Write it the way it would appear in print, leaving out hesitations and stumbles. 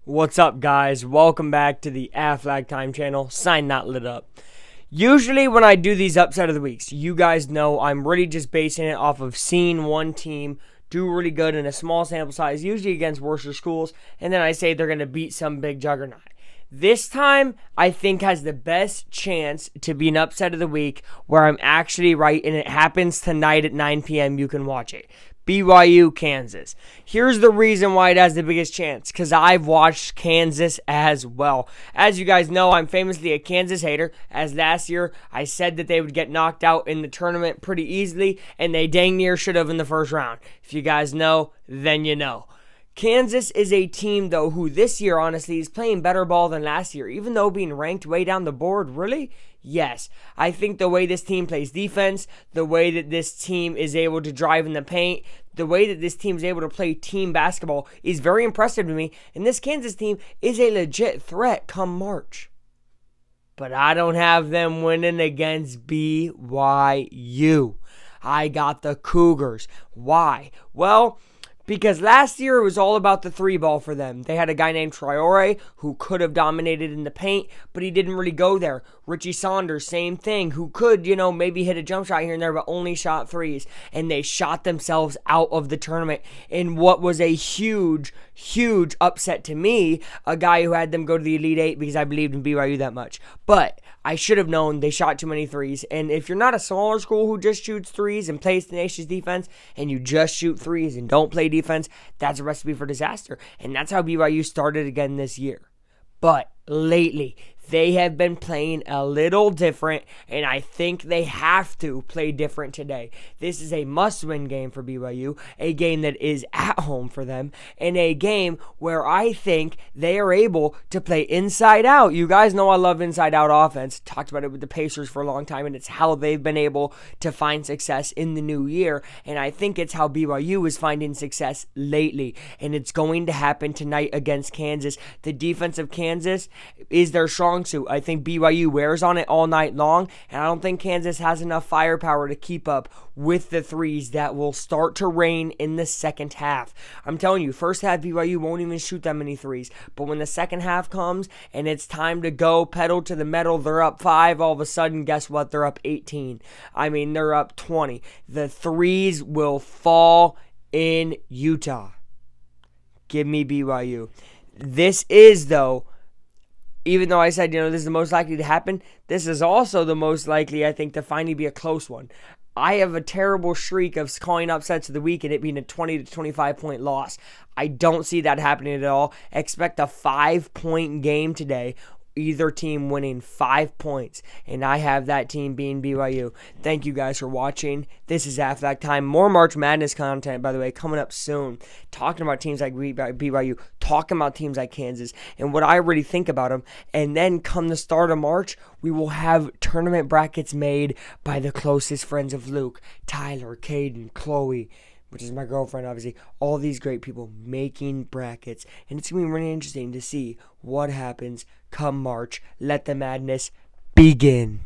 What's up, guys? Welcome back to the Aflac Time channel. Sign not lit up. Usually when I do these upset of the weeks, you guys know I'm really just basing it off of seeing one team do really good in a small sample size, usually against worse schools, and then I say they're going to beat some big juggernaut. This time, I think, has the best chance to be an upset of the week where I'm actually right, and it happens tonight at 9 p.m. You can watch it. BYU, Kansas. Here's the reason why it has the biggest chance, because I've watched Kansas as well. As you guys know, I'm famously a Kansas hater, as last year I said that they would get knocked out in the tournament pretty easily, and they dang near should have in the first round. If you guys know, then you know. Kansas is a team, though, who this year, honestly, is playing better ball than last year, even though being ranked way down the board. Really? Yes. I think the way this team plays defense, the way that this team is able to drive in the paint, the way that this team is able to play team basketball is very impressive to me, and this Kansas team is a legit threat come March. But I don't have them winning against BYU. I got the Cougars. Why? Well, because last year it was all about the three ball for them. They had a guy named Traore who could have dominated in the paint, but he didn't really go there. Richie Saunders, same thing, who could, maybe hit a jump shot here and there, but only shot threes. And they shot themselves out of the tournament in what was a huge, huge upset to me. A guy who had them go to the Elite Eight because I believed in BYU that much. But I should have known they shot too many threes. And if you're not a smaller school who just shoots threes and plays tenacious defense, and you just shoot threes and don't play defense, that's a recipe for disaster. And that's how BYU started again this year. But lately, they have been playing a little different, and I think they have to play different today. This is a must-win game for BYU, a game that is at home for them, and a game where I think they are able to play inside out. You guys know I love inside out offense. Talked about it with the Pacers for a long time, and it's how they've been able to find success in the new year, and I think it's how BYU is finding success lately, and it's going to happen tonight against Kansas. The defense of Kansas is their strong suit. I think BYU wears on it all night long, and I don't think Kansas has enough firepower to keep up with the threes that will start to rain in the second half. I'm telling you, first half BYU won't even shoot that many threes, but when the second half comes and it's time to go pedal to the metal, they're up 5, all of a sudden, guess what? They're up 18. They're up 20. The threes will fall in Utah. Give me BYU. This is, though, even though I said, this is the most likely to happen, this is also the most likely, I think, to finally be a close one. I have a terrible streak of calling upsets of the week and it being a 20 to 25 point loss. I don't see that happening at all. Expect a 5-point game today. Either team winning 5 points, and I have that team being BYU. Thank you guys for watching. This is Aflac Time. More March Madness content, by the way, coming up soon. Talking about teams like BYU, talking about teams like Kansas, and what I really think about them. And then come the start of March, we will have tournament brackets made by the closest friends of Luke, Tyler, Caden, Chloe, which is my girlfriend, obviously, all these great people making brackets. And it's going to be really interesting to see what happens come March. Let the madness begin.